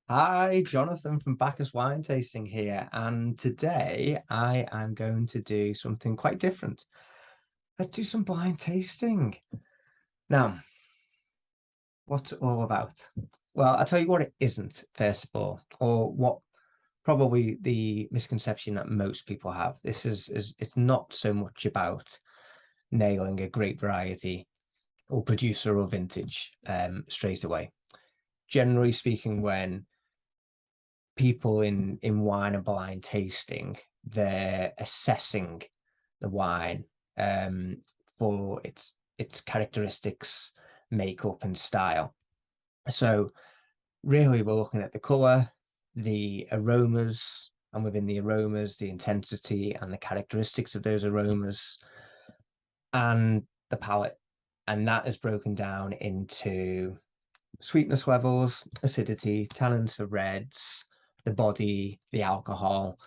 Hi, Jonathan from Bacchus Wine Tasting here, and today I am going to do something quite different. Let's do some blind tasting. Now, what's it all about? Well, I'll tell you what it isn't, first of all, or what probably the misconception that most people have. This is it's not so much about nailing a great variety or producer or vintage straight away. Generally speaking, when people in wine and blind tasting, they're assessing the wine um, for its characteristics, makeup, and style. So really, we're looking at the color, the aromas, and within the aromas, the intensity and the characteristics of those aromas, and the palate. And that is broken down into sweetness levels, acidity, tannins for reds, the body, the alcohol,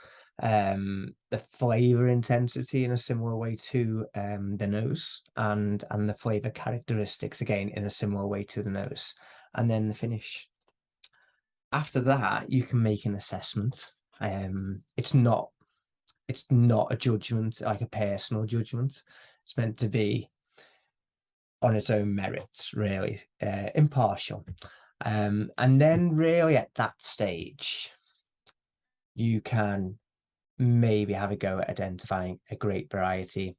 the flavor intensity in a similar way to the nose, and the flavor characteristics again in a similar way to the nose, and then the finish. After that, you can make an assessment. It's not a judgment, like a personal judgment. It's meant to be on its own merits, really, impartial. And then, really, at that stage, you can maybe have a go at identifying a great variety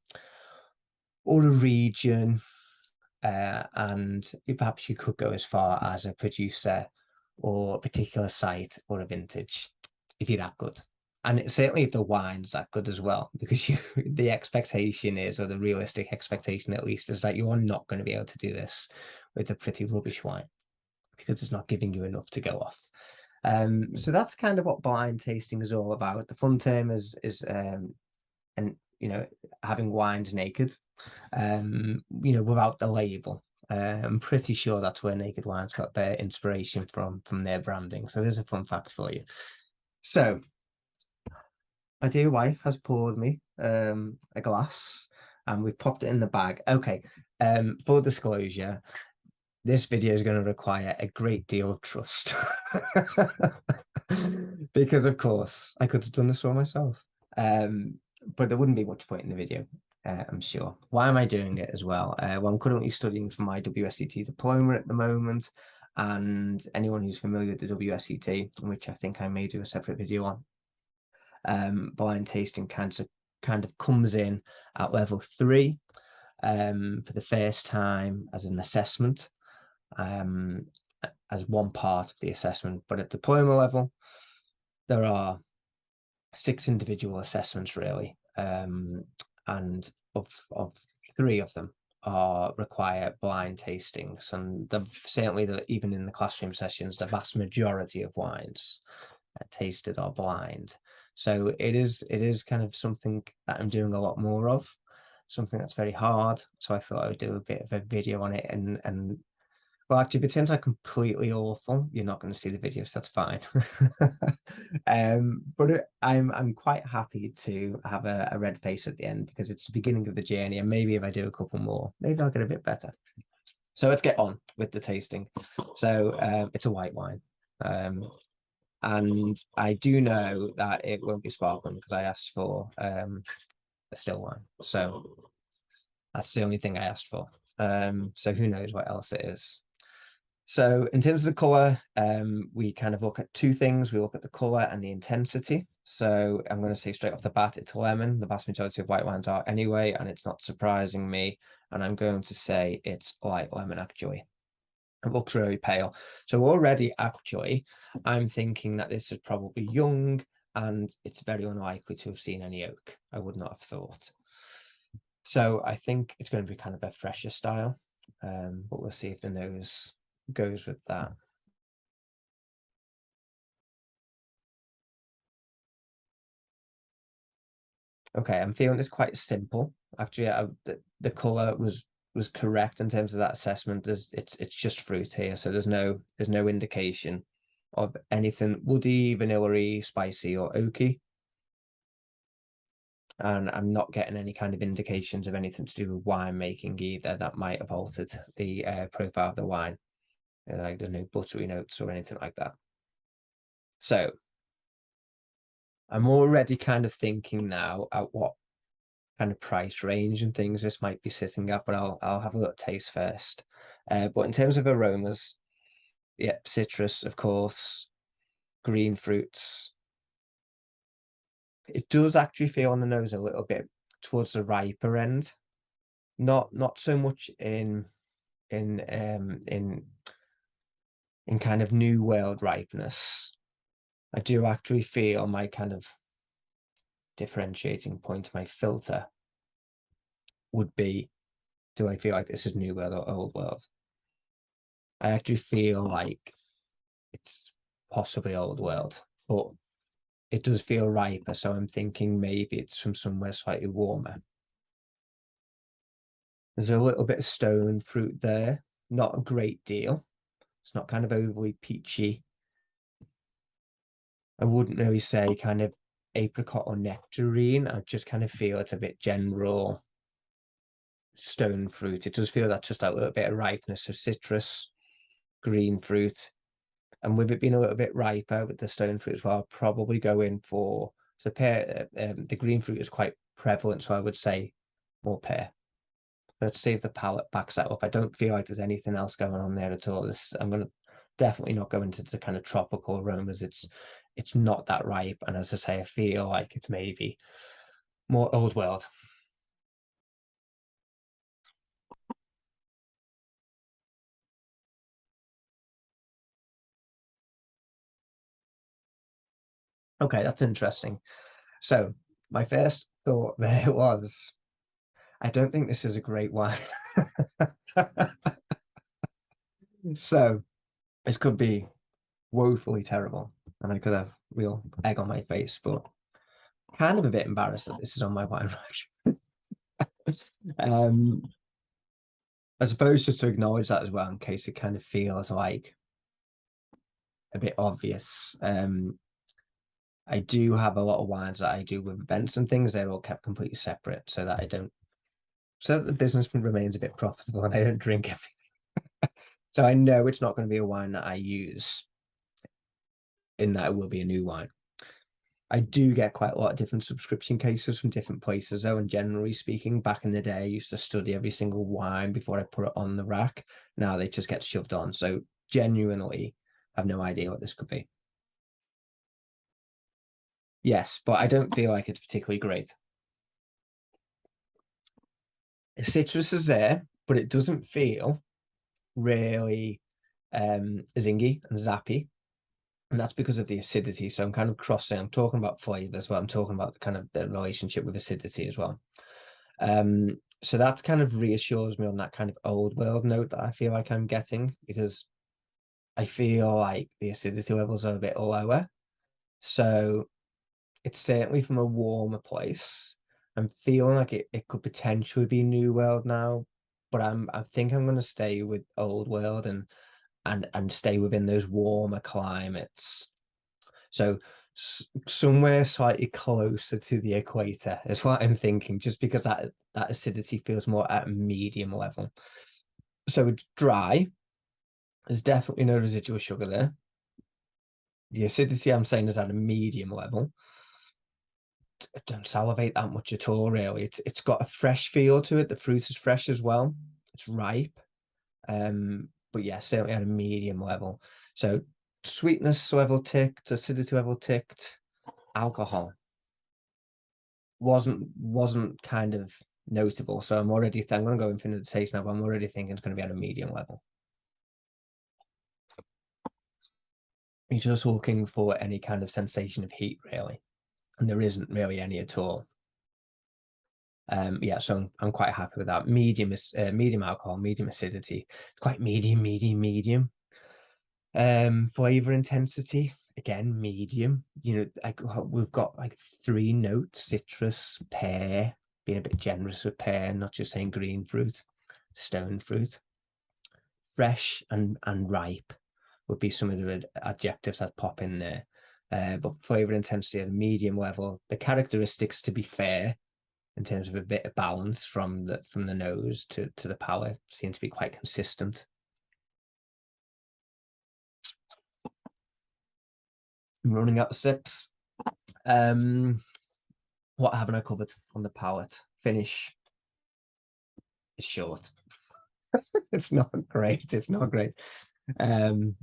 or a region, and perhaps you could go as far as a producer or a particular site or a vintage if you're that good. And certainly if the wine's that good as well, because the expectation is, or the realistic expectation at least, is that you are not going to be able to do this with a pretty rubbish wine because it's not giving you enough to go off. So that's kind of what blind tasting is all about. The fun term is and having wines naked, without the label. I'm pretty sure that's where Naked Wines got their inspiration from their branding. So there's a fun fact for you. So my dear wife has poured me a glass and we've popped it in the bag. Okay, full disclosure, this video is going to require a great deal of trust because, of course, I could have done this all myself. But there wouldn't be much point in the video, I'm sure. Why am I doing it as well? Well, I'm currently studying for my WSET diploma at the moment, and anyone who's familiar with the WSET, which I think I may do a separate video on, blind tasting kind of comes in at level 3 for the first time as an assessment, um, as one part of the assessment. But at diploma level, there are 6 individual assessments really, and of 3 of them are require blind tastings, and certainly even in the classroom sessions, the vast majority of wines tasted are blind. So it is kind of something that I'm doing a lot more of, something that's very hard. So I thought I would do a bit of a video on it, and well, actually, if it turns out completely awful, you're not going to see the video, so that's fine. But I'm quite happy to have a red face at the end because it's the beginning of the journey, and maybe if I do a couple more, maybe I'll get a bit better. So let's get on with the tasting. So it's a white wine. And I do know that it won't be sparkling because I asked for a still wine. So that's the only thing I asked for. So who knows what else it is. So in terms of the color, we kind of look at 2 things. We look at the color and the intensity. So I'm going to say straight off the bat, it's lemon. The vast majority of white wines are anyway, and it's not surprising me. And I'm going to say it's light lemon, actually. It looks really pale. So already, actually, I'm thinking that this is probably young, and it's very unlikely to have seen any oak. I would not have thought. So I think it's going to be kind of a fresher style, but we'll see if the nose goes with that. Okay, I'm feeling it's quite simple. Actually, the color was correct in terms of that assessment. It's just fruit here, so there's no indication of anything woody, vanilla-y, spicy, or oaky. And I'm not getting any kind of indications of anything to do with wine making either that might have altered the profile of the wine. Like there's no buttery notes or anything like that. So I'm already kind of thinking now at what kind of price range and things this might be sitting at, but I'll have a little taste first. But in terms of aromas, yeah, citrus, of course, green fruits. It does actually feel on the nose a little bit towards the riper end. Not so much in in kind of new world ripeness. I do actually feel my kind of differentiating point, my filter would be, do I feel like this is new world or old world? I actually feel like it's possibly old world, but it does feel riper. So I'm thinking maybe it's from somewhere slightly warmer. There's a little bit of stone fruit there, not a great deal. It's not kind of overly peachy. I wouldn't really say kind of apricot or nectarine. I just kind of feel it's a bit general stone fruit. It does feel that just a little bit of ripeness of citrus, green fruit. And with it being a little bit riper with the stone fruit as well, I'll probably go in for so pear. The green fruit is quite prevalent, so I would say more pear. Let's see if the palate backs that up. I don't feel like there's anything else going on there at all. I'm gonna definitely not go into the kind of tropical aromas. It's not that ripe, and as I say, I feel like it's maybe more old world. Okay, that's interesting. So my first thought there was, I don't think this is a great wine. So this could be woefully terrible, and I could have real egg on my face, but kind of a bit embarrassed that this is on my wine rack. Um, I suppose just to acknowledge that as well, in case it kind of feels like a bit obvious. I do have a lot of wines that I do with events and things. They're all kept completely separate so that I don't, so that the business remains a bit profitable and I don't drink everything. So I know it's not going to be a wine that I use, in that it will be a new wine. I do get quite a lot of different subscription cases from different places, though. And generally speaking, back in the day, I used to study every single wine before I put it on the rack. Now they just get shoved on. So genuinely, I have no idea what this could be. Yes, but I don't feel like it's particularly great. The citrus is there, but it doesn't feel really zingy and zappy. And that's because of the acidity. So I'm kind of crossing, I'm talking about flavors, but I'm talking about the kind of the relationship with acidity as well. So that kind of reassures me on that kind of old world note that I feel like I'm getting, because I feel like the acidity levels are a bit lower. So it's certainly from a warmer place. I'm feeling like it could potentially be new world now, but I think I'm gonna stay with old world and stay within those warmer climates. So somewhere slightly closer to the equator is what I'm thinking, just because that acidity feels more at a medium level. So it's dry. There's definitely no residual sugar there. The acidity I'm saying is at a medium level. I don't salivate that much at all, really. It's got a fresh feel to it. The fruit is fresh as well. It's ripe. But yeah, certainly at a medium level. So sweetness level ticked, acidity level ticked, alcohol wasn't kind of notable. So I'm already I'm gonna go in for the taste now, but I'm already thinking it's gonna be at a medium level. You're just looking for any kind of sensation of heat, really, and there isn't really any at all. Yeah, so I'm quite happy with that. Medium alcohol, medium acidity. It's quite medium. Flavor intensity, again, medium. We've got like three notes: citrus, pear, being a bit generous with pear, not just saying green fruit, stone fruit. Fresh and ripe would be some of the adjectives I'd pop in there. But flavor intensity at a medium level. The characteristics, to be fair, in terms of a bit of balance from the nose to the palate, seem to be quite consistent. I'm running out of sips. What haven't I covered on the palate? Finish is short. It's not great. It's not great. Um,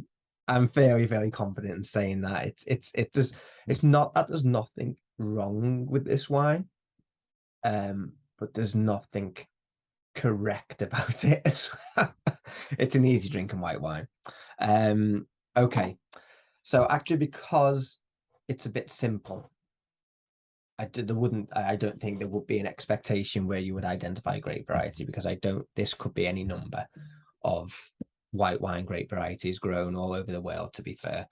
I'm fairly confident in saying that it's not that there's nothing wrong with this wine. But there's nothing correct about it as well. It's an easy drinking white wine. Um, okay. So actually, because it's a bit simple, I don't think there would be an expectation where you would identify grape variety, because this could be any number of white wine grape varieties grown all over the world, to be fair.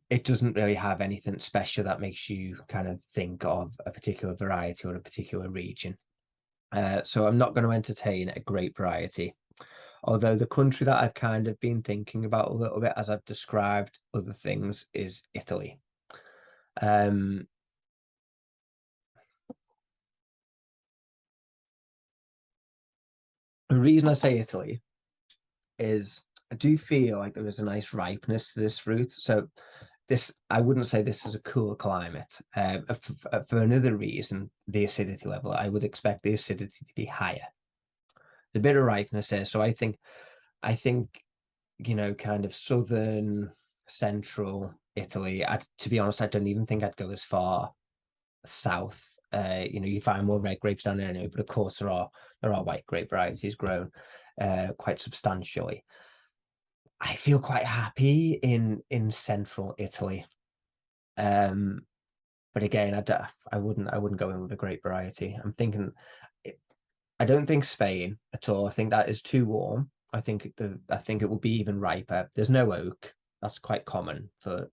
It doesn't really have anything special that makes you kind of think of a particular variety or a particular region. So I'm not going to entertain a grape variety. Although the country that I've kind of been thinking about a little bit as I've described other things is Italy. Um, the reason I say Italy is I do feel like there is a nice ripeness to this fruit. So I wouldn't say this is a cool climate. For another reason, the acidity level, I would expect the acidity to be higher. The bit of ripeness there. So I think, kind of southern, central Italy. To be honest, I don't even think I'd go as far south. You find more red grapes down there anyway, but of course there are white grape varieties grown quite substantially. I feel quite happy in central Italy. Um, but again, I wouldn't go in with a grape variety. I'm thinking I don't think Spain at all. I think that is too warm. I think it will be even riper. There's no oak. That's quite common for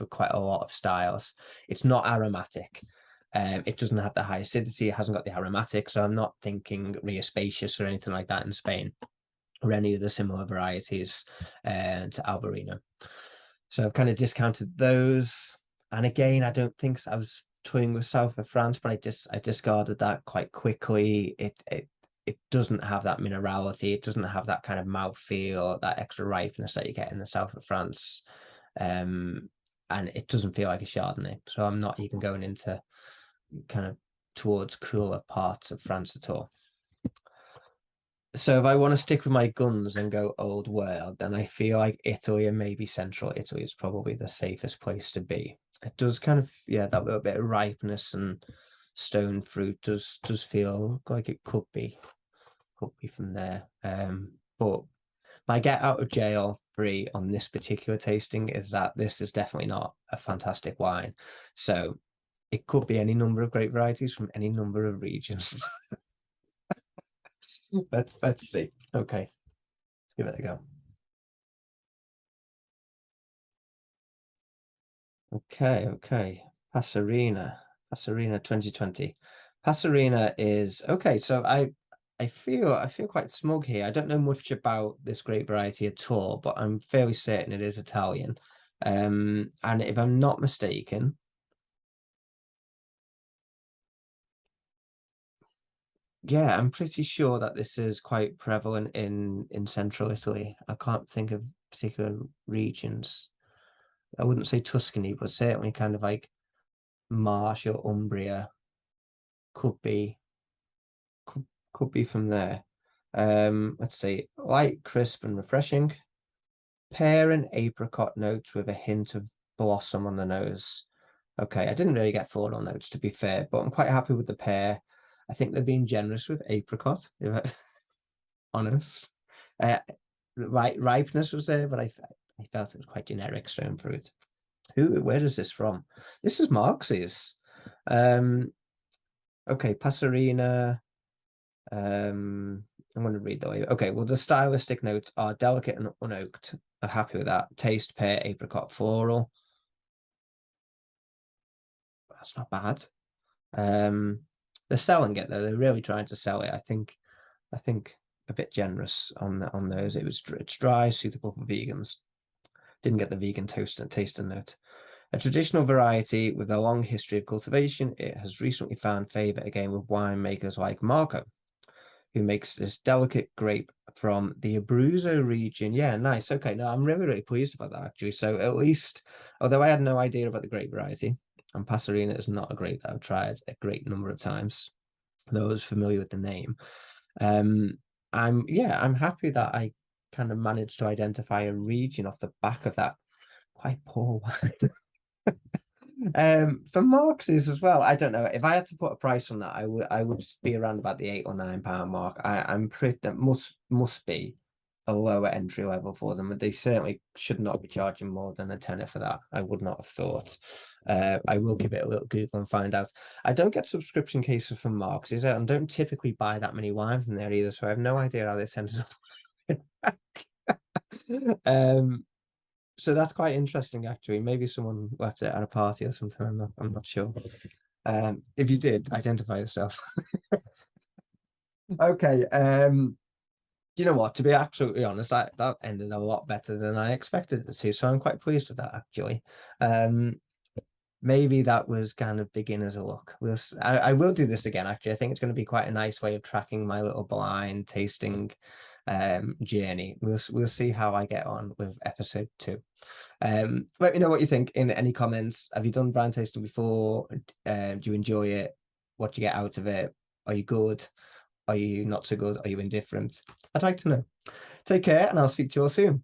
quite a lot of styles. It's not aromatic. It doesn't have the high acidity. It hasn't got the aromatic. So I'm not thinking Ria Spacious or anything like that in Spain, or any of the similar varieties to Albarino. So I've kind of discounted those. And again, I don't think so. I was toying with south of France, but I discarded that quite quickly. It doesn't have that minerality. It doesn't have that kind of mouthfeel, that extra ripeness that you get in the south of France. And it doesn't feel like a Chardonnay. So I'm not even going into kind of towards cooler parts of France at all. So if I want to stick with my guns and go old world, then I feel like Italy and maybe central Italy is probably the safest place to be. It does kind of, yeah, that little bit of ripeness and stone fruit does feel like it could be from there. But my get out of jail free on this particular tasting is that this is definitely not a fantastic wine. So it could be any number of grape varieties from any number of regions. Let's see. Okay, let's give it a go. Okay. Passerina 2020. Passerina is okay. So I feel quite smug here. I don't know much about this grape variety at all, but I'm fairly certain it is Italian. And if I'm not mistaken, yeah, I'm pretty sure that this is quite prevalent in central Italy. I can't think of particular regions. I wouldn't say Tuscany, but certainly kind of like Marsh or Umbria could be could, could be from there. Let's see, light, crisp, and refreshing. Pear and apricot notes with a hint of blossom on the nose. Okay, I didn't really get floral notes to be fair, but I'm quite happy with the pear. I think they're being generous with apricot, if I'm honest. Uh, ripeness was there, but I felt it was quite generic stone fruit. Where is this from? This is Marx's. Um, okay, Passerina. I'm going to read the label. Okay, well, the stylistic notes are delicate and unoaked. I'm happy with that. Taste, pear, apricot, floral. That's not bad. Um, they're selling it though. They're really trying to sell it. I think a bit generous on those. It's dry, suitable for vegans. Didn't get the vegan toast and taste note. A traditional variety with a long history of cultivation, it has recently found favour again with winemakers like Marco. who makes this delicate grape from the Abruzzo region. Yeah, nice. Okay, no, I'm really, really pleased about that actually. So at least, although I had no idea about the grape variety, and Passerina is not a grape that I've tried a great number of times, though I was familiar with the name. Um, I'm happy that I kind of managed to identify a region off the back of that quite poor wine. For Marx's as well, I don't know. If I had to put a price on that, I would just be around about the £8 or £9 mark. I'm pretty that must be a lower entry level for them, and they certainly should not be charging more than a tenner for that. I would not have thought. I will give it a little Google and find out. I don't get subscription cases from Marx's, and don't typically buy that many wine from there either, so I have no idea how this ended up. Um, so that's quite interesting, actually. Maybe someone left it at a party or something. I'm not sure. If you did, identify yourself. Okay. You know what? To be absolutely honest, that ended a lot better than I expected it to. So I'm quite pleased with that, actually. Um, Maybe that was kind of beginner's luck. I will do this again, actually. I think it's going to be quite a nice way of tracking my little blind tasting journey. We'll see how I get on with episode 2. Let me know what you think in any comments. Have you done blind tasting before? Do you enjoy it? What do you get out of it? Are you good? Are you not so good? Are you indifferent? I'd like to know. Take care, and I'll speak to you all soon.